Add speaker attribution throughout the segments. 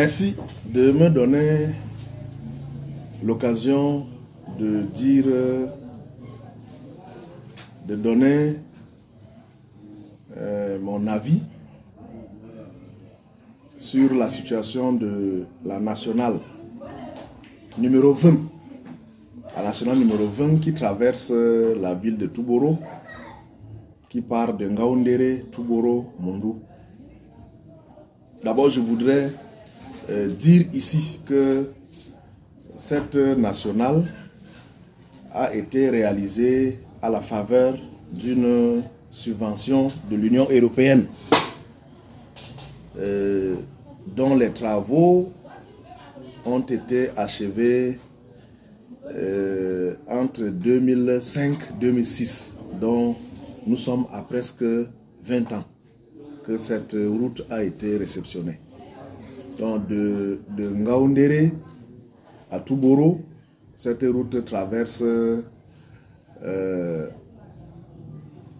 Speaker 1: Merci de me donner l'occasion de dire, de donner mon avis sur la situation de la nationale numéro 20. La nationale numéro 20 qui traverse la ville de Touboro, qui part de Ngaoundéré, Touboro, Mondou. D'abord, je voudrais dire ici que cette nationale a été réalisée à la faveur d'une subvention de l'Union européenne, dont les travaux ont été achevés entre 2005 et 2006. Donc nous sommes à presque 20 ans que cette route a été réceptionnée. Donc de Ngaoundéré à Touboro, cette route traverse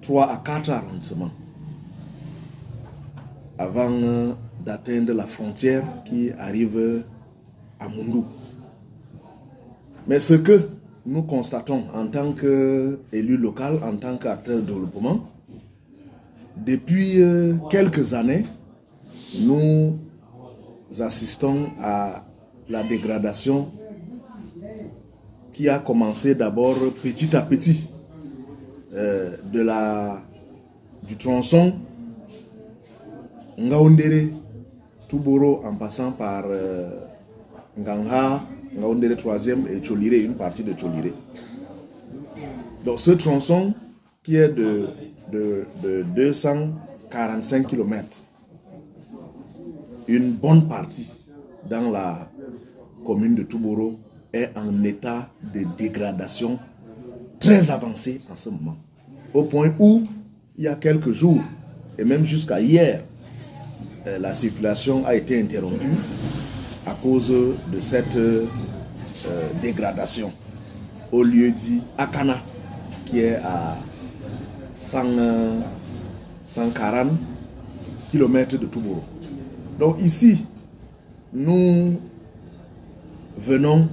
Speaker 1: 3 à 4 arrondissements avant d'atteindre la frontière qui arrive à Mondou. Mais ce que nous constatons en tant qu'élu local, en tant qu'acteur de développement, depuis quelques années, nous assistons à la dégradation qui a commencé d'abord petit à petit du tronçon Ngaoundéré, Touboro en passant par Ngangha, Ngaoundéré 3e et Tcholiré, une partie de Tcholiré. Donc ce tronçon qui est de 245 km, une bonne partie dans la commune de Touboro est en état de dégradation très avancé en ce moment. Au point où, il y a quelques jours, et même jusqu'à hier, la circulation a été interrompue à cause de cette dégradation. Au lieu dit Akana, qui est à 140 km de Touboro. Donc ici, nous venons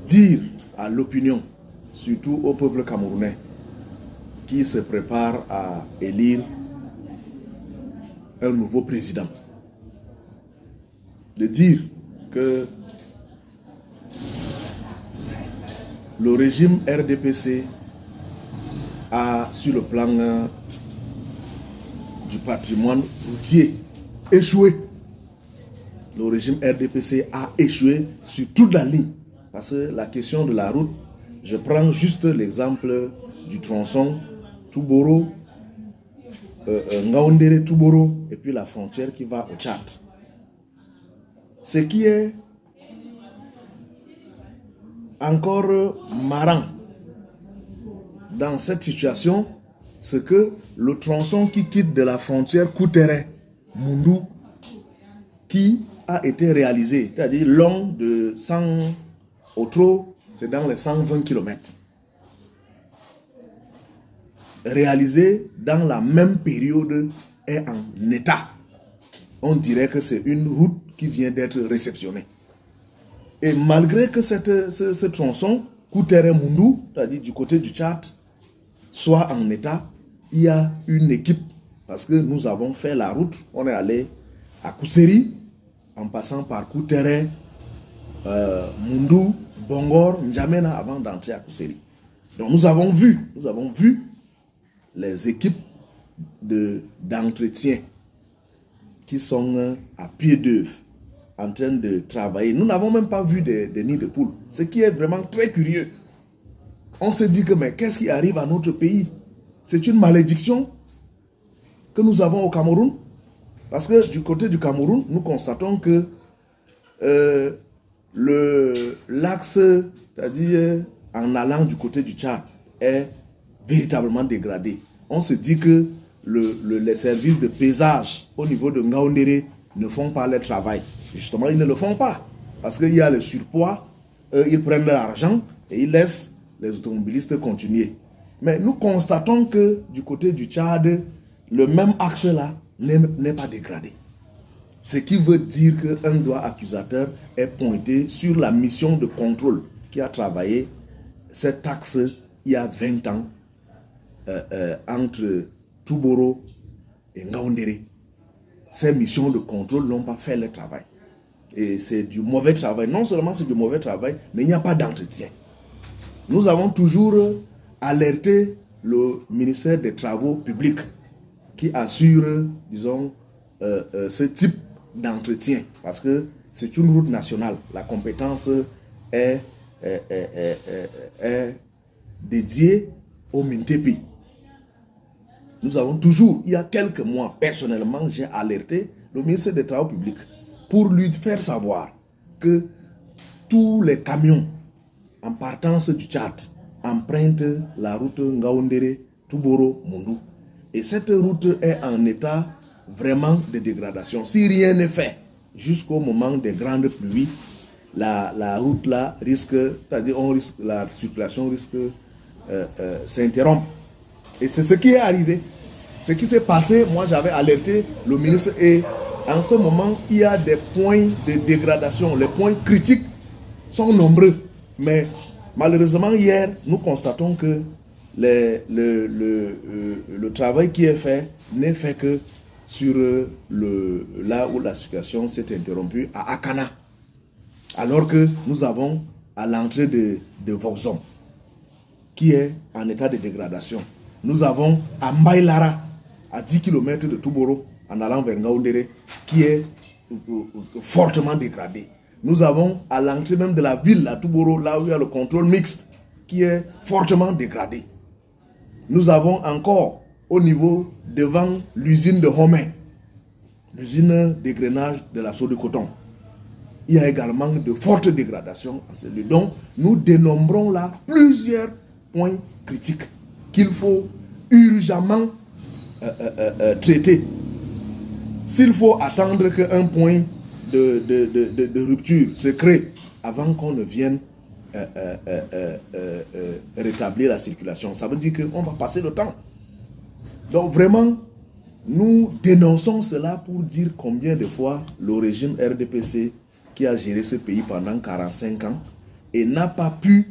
Speaker 1: dire à l'opinion, surtout au peuple camerounais, qui se prépare à élire un nouveau président, de dire que le régime RDPC a, sur le plan du patrimoine routier, échoué. Le régime RDPC a échoué sur toute la ligne. Parce que la question de la route, je prends juste l'exemple du tronçon Touboro, Ngaoundéré, Touboro, et puis la frontière qui va au Tchad. Ce qui est encore marrant dans cette situation, c'est que le tronçon qui quitte de la frontière Koutere, Mondou, qui a été réalisé, c'est-à-dire long de 100 au trop, c'est dans les 120 km. Réalisé dans la même période est en état. On dirait que c'est une route qui vient d'être réceptionnée. Et malgré que ce tronçon, Koutere-Mondou, c'est-à-dire du côté du Tchad, soit en état, il y a une équipe. Parce que nous avons fait la route, on est allé à Kousseri, en passant par Koutere, Mondou, Bongor, N'Djamena avant d'entrer à Kousseri. Donc nous avons vu les équipes d'entretien qui sont à pied d'œuvre en train de travailler. Nous n'avons même pas vu des nids de poules, ce qui est vraiment très curieux. On se dit que mais qu'est-ce qui arrive à notre pays? C'est une malédiction que nous avons au Cameroun. Parce que du côté du Cameroun, nous constatons que l'axe, c'est-à-dire en allant du côté du Tchad, est véritablement dégradé. On se dit que les services de paysage au niveau de Ngaoundéré ne font pas leur travail. Justement, ils ne le font pas. Parce qu'il y a le surpoids, ils prennent leur argent et ils laissent les automobilistes continuer. Mais nous constatons que du côté du Tchad, le même axe-là n'est pas dégradé. Ce qui veut dire qu'un doigt accusateur est pointé sur la mission de contrôle qui a travaillé cette axe il y a 20 ans entre Touboro et Ngaoundéré. Ces missions de contrôle n'ont pas fait le travail. Et c'est du mauvais travail. Non seulement c'est du mauvais travail, mais il n'y a pas d'entretien. Nous avons toujours alerté le ministère des Travaux publics qui assure, disons, ce type d'entretien. Parce que c'est une route nationale. La compétence est dédiée au Mintepi. Nous avons toujours, il y a quelques mois, personnellement, j'ai alerté le ministère des Travaux publics pour lui faire savoir que tous les camions en partance du Tchad empruntent la route Ngaoundéré, Touboro, Moundou. Et cette route est en état vraiment de dégradation. Si rien n'est fait jusqu'au moment des grandes pluies, la route là risque, c'est-à-dire la circulation risque s'interrompre. Et c'est ce qui est arrivé. Ce qui s'est passé, moi j'avais alerté le ministre et en ce moment, il y a des points de dégradation. Les points critiques sont nombreux. Mais malheureusement, hier, nous constatons que le travail qui est fait n'est fait que sur là où la situation s'est interrompue, à Akana. Alors que nous avons à l'entrée de Voxom, qui est en état de dégradation. Nous avons à Mbaïlara, à 10 km de Touboro, en allant vers Ngaoundéré, qui est fortement dégradé. Nous avons à l'entrée même de la ville, à Touboro, là où il y a le contrôle mixte, qui est fortement dégradé. Nous avons encore au niveau devant l'usine de Homé, l'usine d'égrenage de la Soie de coton. Il y a également de fortes dégradations en celui. Donc, nous dénombrons là plusieurs points critiques qu'il faut urgemment traiter. S'il faut attendre qu'un point de rupture se crée avant qu'on ne vienne rétablir la circulation, ça veut dire qu'on va passer le temps. Donc vraiment, nous dénonçons cela pour dire combien de fois le régime RDPC qui a géré ce pays pendant 45 ans et n'a pas pu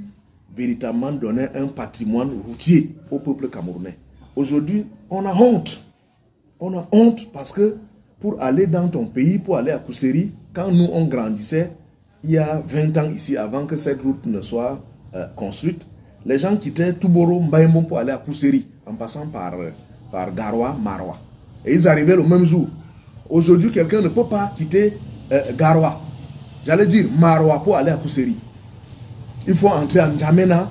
Speaker 1: véritablement donner un patrimoine routier au peuple camerounais. Aujourd'hui, on a honte. On a honte parce que pour aller dans ton pays, pour aller à Kousséri, quand nous on grandissait, il y a 20 ans ici, avant que cette route ne soit construite, les gens quittaient Touboro, Mbaïmon pour aller à Kousséri, en passant par Garoua, Maroua. Et ils arrivaient le même jour. Aujourd'hui, quelqu'un ne peut pas quitter Garoua. J'allais dire Maroua pour aller à Kousséri. Il faut entrer en N'Djamena,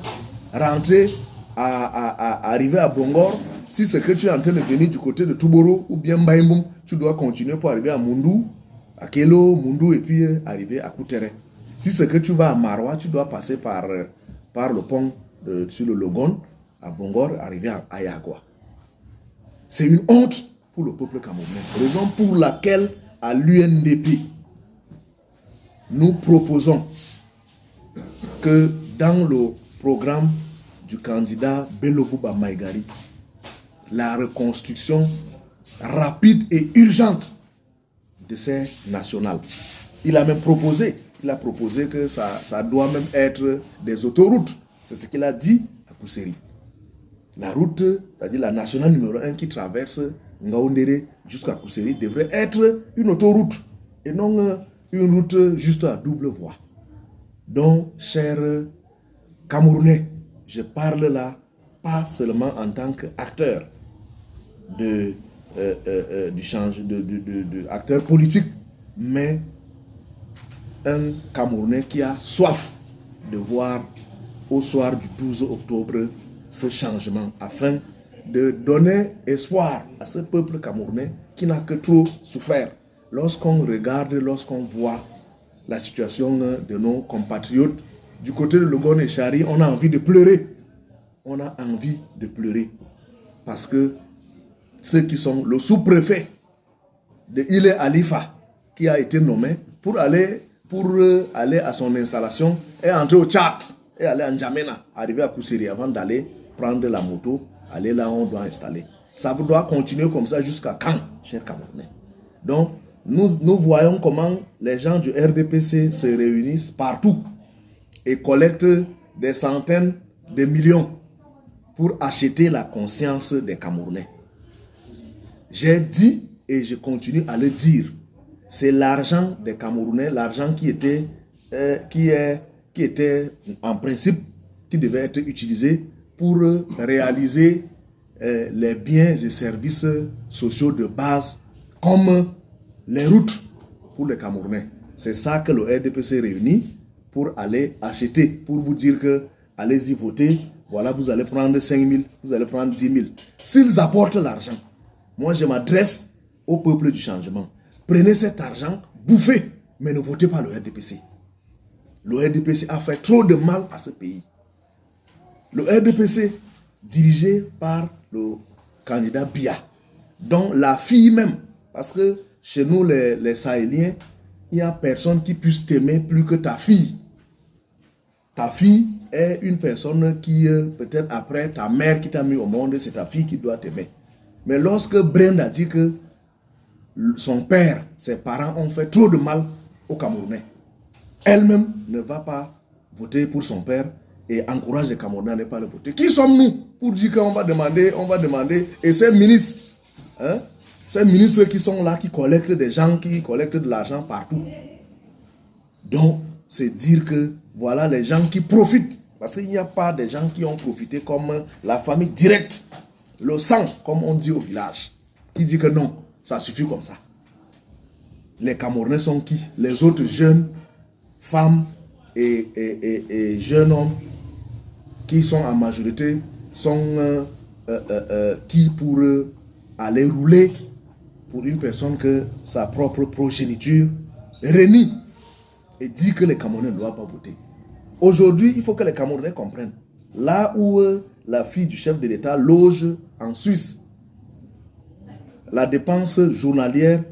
Speaker 1: rentrer, arriver à Bongor. Si c'est que tu es en train de venir du côté de Touboro ou bien Mbaïmboum, tu dois continuer pour arriver à Moundou, à Kelo, Moundou et puis arriver à Koutere. Si c'est que tu vas à Maroua, tu dois passer par le pont sur le Logon, à Bongor, arriver à Yagua. C'est une honte pour le peuple camerounais. Raison pour laquelle à l'UNDP, nous proposons que dans le programme du candidat Bello Bouba Maïgari, la reconstruction rapide et urgente de ces nationales. Il a même proposé, que ça doit même être des autoroutes. C'est ce qu'il a dit à Kousséri. La route, c'est-à-dire la nationale numéro 1 qui traverse Ngaoundéré jusqu'à Kousséri devrait être une autoroute et non une route juste à double voie. Donc, chers Camerounais, je parle là pas seulement en tant qu'acteur acteur politique, mais un Camerounais qui a soif de voir au soir du 12 octobre ce changement afin de donner espoir à ce peuple camerounais qui n'a que trop souffert. Lorsqu'on regarde, lorsqu'on voit la situation de nos compatriotes du côté de Logon et Chari, on a envie de pleurer. On a envie de pleurer parce que ceux qui sont le sous-préfet de Ile Alifa qui a été nommé pour aller à son installation et entrer au Tchad et aller à N'Djamena, arriver à Kousséri avant d'aller prendre la moto, aller là où on doit installer. Ça doit continuer comme ça jusqu'à quand, chers Camerounais? Donc, nous voyons comment les gens du RDPC se réunissent partout et collectent des centaines de millions pour acheter la conscience des Camerounais. J'ai dit et je continue à le dire, c'est l'argent des Camerounais, l'argent qui était en principe, qui devait être utilisé pour réaliser les biens et services sociaux de base comme les routes pour les Camerounais. C'est ça que le RDPC réunit pour aller acheter, pour vous dire que allez-y voter, voilà, vous allez prendre 5 000, vous allez prendre 10 000. S'ils apportent l'argent, moi je m'adresse au peuple du changement. Prenez cet argent, bouffez, mais ne votez pas le RDPC. Le RDPC a fait trop de mal à ce pays. Le RDPC, dirigé par le candidat Biya, dont la fille même, parce que chez nous les Sahéliens, il n'y a personne qui puisse t'aimer plus que ta fille. Ta fille est une personne qui, peut-être après ta mère qui t'a mis au monde, c'est ta fille qui doit t'aimer. Mais lorsque Brenda dit que son père, ses parents ont fait trop de mal aux Camerounais, elle-même ne va pas voter pour son père et encourage les Camerounais à ne pas le voter. Qui sommes-nous pour dire qu'on va demander, et ces ministres, hein, ces ministres qui sont là, qui collectent des gens, qui collectent de l'argent partout. Donc, c'est dire que voilà les gens qui profitent, parce qu'il n'y a pas des gens qui ont profité comme la famille directe, le sang, comme on dit au village, qui dit que non, ça suffit comme ça. Les Camerounais sont qui? Les autres jeunes femmes et jeunes hommes qui sont en majorité sont qui pour aller rouler pour une personne que sa propre progéniture renie et dit que les Camerounais ne doivent pas voter. Aujourd'hui, il faut que les Camerounais comprennent. Là où la fille du chef de l'État loge en Suisse, la dépense journalière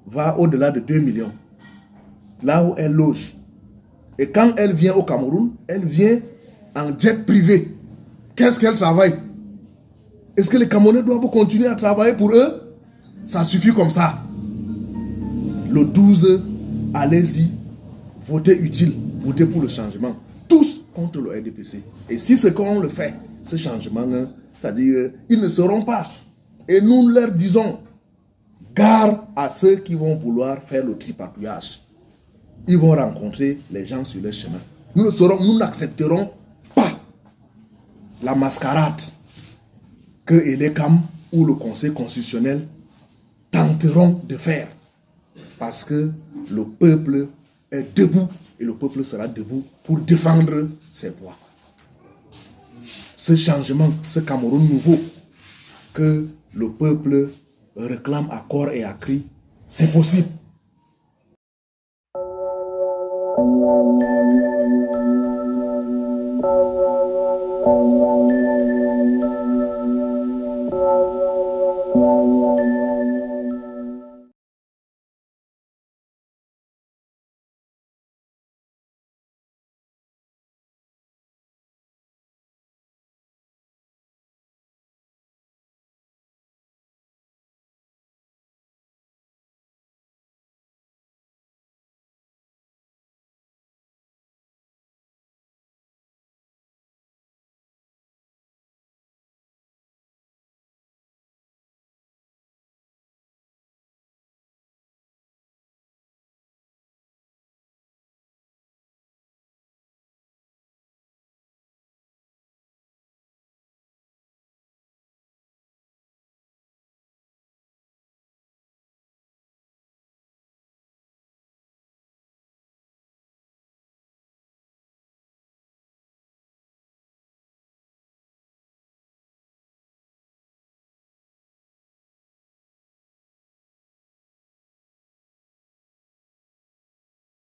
Speaker 1: va au-delà de 2 millions. Là où elle loge. Et quand elle vient au Cameroun, elle vient en jet privé. Qu'est-ce qu'elle travaille? Est-ce que les Camerounais doivent continuer à travailler pour eux? Ça suffit comme ça. Le 12, allez-y, votez utile, votez pour le changement. Tous contre le RDPC. Et si ce qu'on le fait, ce changement, c'est-à-dire, ils ne seront pas. Et nous leur disons, gare à ceux qui vont vouloir faire le tripatouillage. Ils vont rencontrer les gens sur leur chemin. Nous n'accepterons pas la mascarade que Elekam ou le Conseil constitutionnel tenteront de faire. Parce que le peuple est debout et le peuple sera debout pour défendre ses voix. Ce changement, ce Cameroun nouveau que le peuple réclame à corps et à cri, c'est possible.